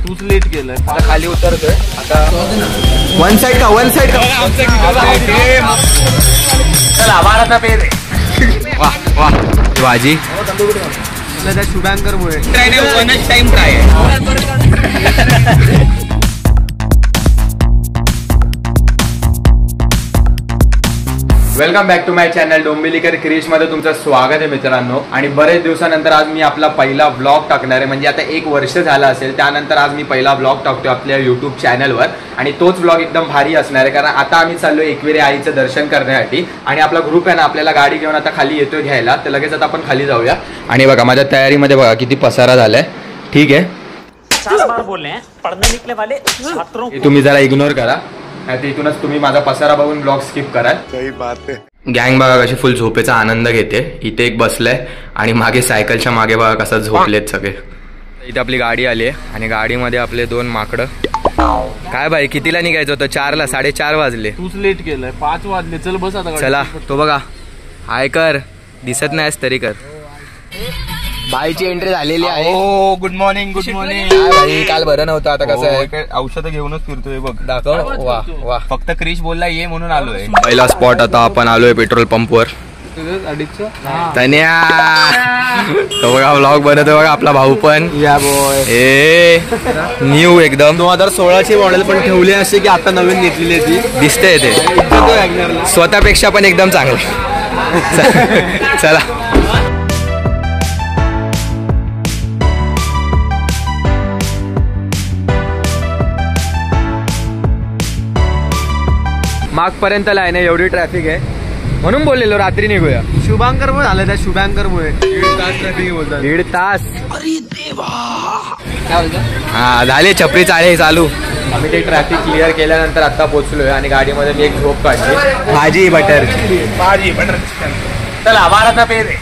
तूच लेट केलंय. आता खाली उतरतोय. आता वन साइड का चला बाराचा पेर आहे. वा वा भाजी त्या शुभांकर मुळे टाइम ट्राय आहे. Welcome back to my channel Dombivlikar Krish मध्ये तुमचं स्वागत आहे मित्रांनो. आणि बरेच दिवसानंतर आज मी आपला पहिला व्लॉग टाकणार आहे. म्हणजे आता 1 वर्ष झाला असेल त्यानंतर आज मी पहिला व्लॉग टाकतोय आपल्या यूट्यूब चॅनलवर. आणि तोच व्लॉग एकदम भारी असणार आहे कारण आता आम्ही चाललोय एकविरे आईचं दर्शन करण्यासाठी. आणि आपला ग्रुप आहे ना आपल्याला गाडी घेऊन आता खाली येतोय घ्यायला. तर लगेच आता आपण खाली जाऊया. आणि बघा माझ्या तयारीमध्ये बघा किती पसारा झालाय. ठीक आहे तुम्ही जरा इग्नोर करा. इथूनच तुम्ही माझा पसारा बघून ब्लॉग स्किप कराल. सही बात आहे. गँग बघा कशी फुल झोपेचा आनंद घेते. इथे एक बसलाय आणि मागे सायकलच्या मागे बघा कसं झोपलेत सगळे. इथे आपली गाडी आली आहे आणि गाडीमध्ये आपले 2 माकडं. काय बाई कितीला निघायचं होतं? 4ला 4:30 वाजले. तूच लेट केलंय. 5 वाजले. चल बस आता. चला तो बघा हाय कर दिसत नाहीस तरी कर. बाईची एंट्री झालेली आहे. हो गुड मॉर्निंग. Good morning. भाई काल बरं नव्हतं आता कसं आहे? औषध घेऊनच फिरतोय बघ. दाखव. वा वा फक्त क्रिश बोलला ये म्हणून आलोय. पहिला स्पॉट आता आपण आलोय पेट्रोल पंपवर. तन्या तो बघा व्लॉग बनवतोय बघा आपला भाऊ पण. या बॉय ए न्यू एकदम 2016ची मॉडेल पण ठेवली असे की आता नवीन घेतलेली ती दिसते ते स्वतःपेक्षा पण एकदम चांगलं. चला मागपर्यंत लाईन आहे. एवढी ट्रॅफिक आहे म्हणून बोललेलो रात्री निघूया. शुभांकर मुळे झालं. त्या शुभांकर मुळे 1.5 तास ट्रॅफिक बोलतात. 1.5 तास. हा झाले छपरी चाळे चालू. आम्ही ते ट्रॅफिक क्लिअर केल्यानंतर आता पोहोचलोय आणि गाडीमध्ये मी एक झोप काढली. भाजी बटर चला बाराचा पेर आहे.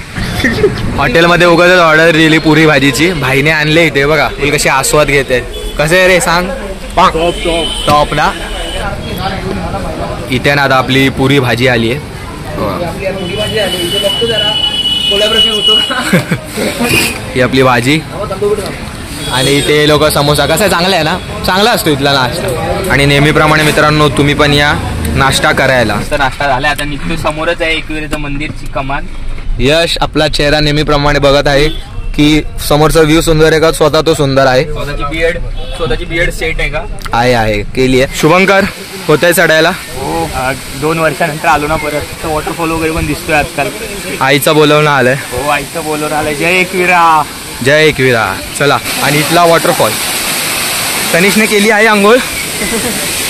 हॉटेलमध्ये उगाच ऑर्डर दिली पुरी भाजीची. भाईने आणले इथे बघा फुल कशी आस्वाद घेते. कसे रे सांग? टॉप ना. इथे ना आता आपली पुरी भाजी आली आहे. ही आपली भाजी आणि इथे लोक समोसा. कसा चांगला आहे ना? चांगला असतो इथला नाश्ता. आणि नेहमीप्रमाणे मित्रांनो तुम्ही पण या नाश्ता करायला. नाश्ता झाला आता निघतो. समोरच आहे एकविरेचं मंदिरची कमान. यश आपला चेहरा नेहमीप्रमाणे बघत आहे की समोरचा व्ह्यू सुंदर आहे का स्वतः तो सुंदर आहे. स्वतःची बियर्ड सेट आहे का? आहे केली आहे. शुभंकर होतंय चढायला. हो 2 वर्षानंतर आलो ना परत. वॉटरफॉल वगैरे पण दिसतोय आजकाल. आईचा बोलवणं आलंय. हो आईचं बोलवणं आलंय. जय एकविरा. जय एकविरा. चला आणि इथला वॉटरफॉल तनिषने केली आहे आंघोळ.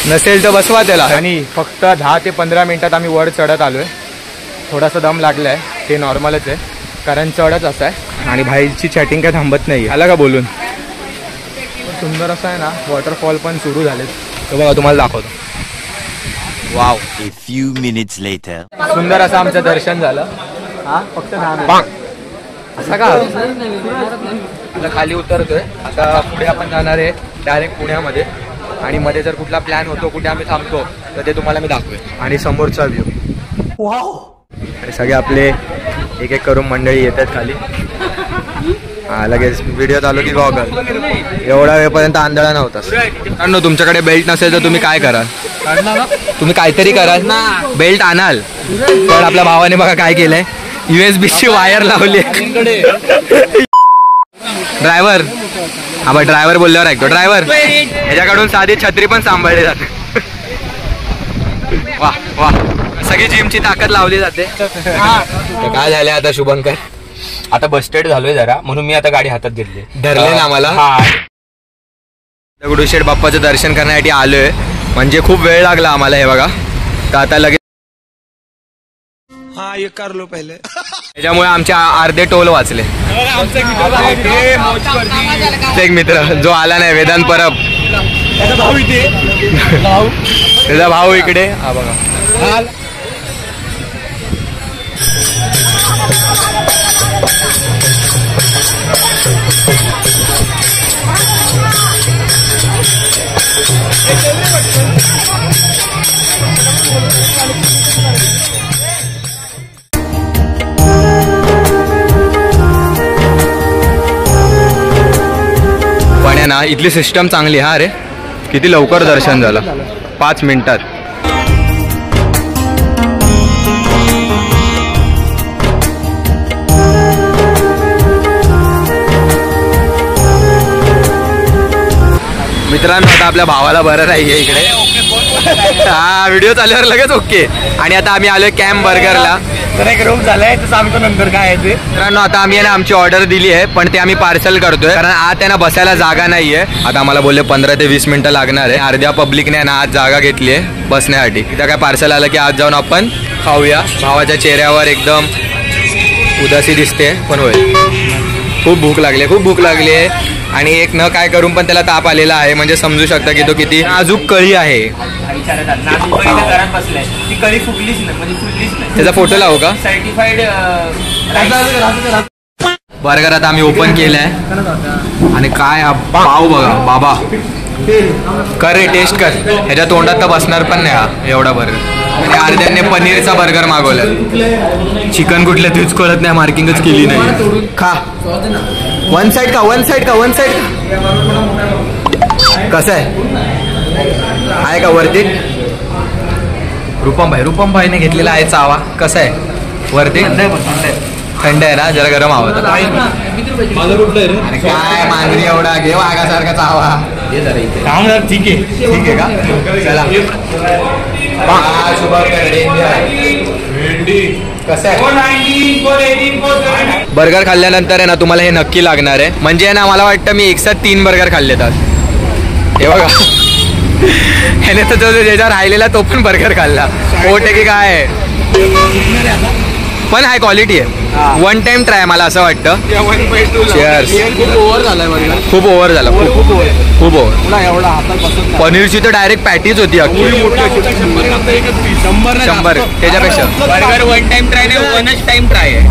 नसेल तर बसवा त्याला. आणि फक्त 10 ते 15 मिनिटात आम्ही वर चढत आलोय. थोडासा दम लागलाय ते नॉर्मलच आहे कारण चढच असं आहे. आणि भाईची चॅटिंग काय थांबत नाही. आला का बोलून. सुंदर असं आहे ना वॉटरफॉल पण सुरू झालेत. तर बघा तुम्हाला दाखवतो. Wow. A few minutes later. सुंदर असं आमचं दर्शन झालं. हा फक्त असं का आता खाली उतरतोय. आता पुढे आपण जाणार आहे डायरेक्ट पुण्यामध्ये. आणि मध्ये जर कुठला प्लॅन होतो कुठे आम्ही थांबतो तर ते तुम्हाला मी दाखवेन. आणि समोरचा व्ह्यू. आणि सगळे आपले एक एक करून मंडळी येतात खाली. हा लगेच व्हिडिओ चालू की गॉगल. एवढा वेळपर्यंत आंधळा नव्हता. तुमच्याकडे बेल्ट नसेल तर तुम्ही काय कराल? तुम्ही काहीतरी कराल. बेल्ट आणाल. पण आपल्या भावाने बघा काय केलंय. USB ची वायर लावली. ड्रायव्हर हा बघ ड्रायव्हर बोलल्यावर ऐकतो. ड्रायव्हर ह्याच्याकडून साधी छत्री पण सांभाळली जाते. वा वा सगळी जिमची ताकद लावली जाते. काय झालंय आता शुभंकर? आता बसस्टेड झालोय जरा म्हणून मी आता गाडी हातात घेतली. धरले ना आम्हाला. दगडूशेठ बाप्पाचं दर्शन करण्यासाठी आलोय. म्हणजे खूप वेळ लागला आम्हाला हे बघा. तर आता लगेच ये कर लो पहिले. त्याच्यामुळे आमचे अर्धे टोल वाचले. एक मित्र जो आला नाही वेदांत परब त्याचा भाऊ इकडे. हा बघा ना इथली सिस्टम चांगली हा रे. किती लवकर दर्शन झालं 5 मिनिटात. मित्रांनो आता आपल्या भावाला बरं नाहीये इकडे. हा व्हिडिओ चालल्यावर लगेच ओके. आणि आता आम्ही आलोय कॅम्प बर्गरला. तर एक रूम झालाय तर सांगतो नंतर काय आहे ते. मित्रांनो आता आम्ही आहे ना आमची ऑर्डर दिली आहे पण ते आम्ही पार्सल करतोय कारण आज त्यांना बसायला जागा नाहीये. आता आम्हाला बोलले 15 ते 20 मिनिटं लागणार आहे. अर्ध्या पब्लिकने ना आज जागा घेतली आहे बसण्यासाठी. इथं काय पार्सल आलं की आज जाऊन आपण खाऊया. भावाच्या चेहऱ्यावर एकदम उदासी दिसते पण होईल. खूप भूक लागली आहे आणि एक न काय करून पण त्याला ताप आलेला आहे. म्हणजे समजू शकता की तो किती नाजूक कळी आहे. ती कळी फुगलीच नाही म्हणजे फुगलीच नाही. त्याचा फोटो लावू का. सर्टिफाईड बर्गर आता आम्ही ओपन केलंय आणि काय हा पाव बघा बाबा. कर रे टेस्ट कर. ह्याच्या तोंडात तर बसणार पण नाही हा एवढा बर्गर. आणि अर्ध्याने पनीरचा बर्गर मागवलाय. चिकन कुठल्या तूच कळत नाही मार्किंगच केली नाही. खा वन साइड का कसं आहे का वरती. रूपम भाईने घेतलेला आहे चावा. कसं आहे वरती. थंड आहे ना जरा गरम हवं. आणि काय मांजरी एवढा घे वाघासारखा चावा. ठीक आहे का चला. बर्गर खाल्ल्यानंतर आहे ना तुम्हाला हे नक्की लागणार आहे. म्हणजे ना मला वाटतं मी एक साथ 3 बर्गर खाल्लेत आज. हे बघा ह्याने तर जो ज्याचा राहिलेला तो पण बर्गर खाल्ला. पोट आहे की काय पण हाय क्वालिटी आहे. 1 टाइम ट्राय मला असं वाटतं. खूप ओव्हर झाला खूप ओव्हर. पनीरची तर डायरेक्ट पॅटीच होती अख्खी. 100 त्याच्यापेक्षा बर्गर 1 टाइम ट्राय नाही 1च टाइम ट्राय आहे.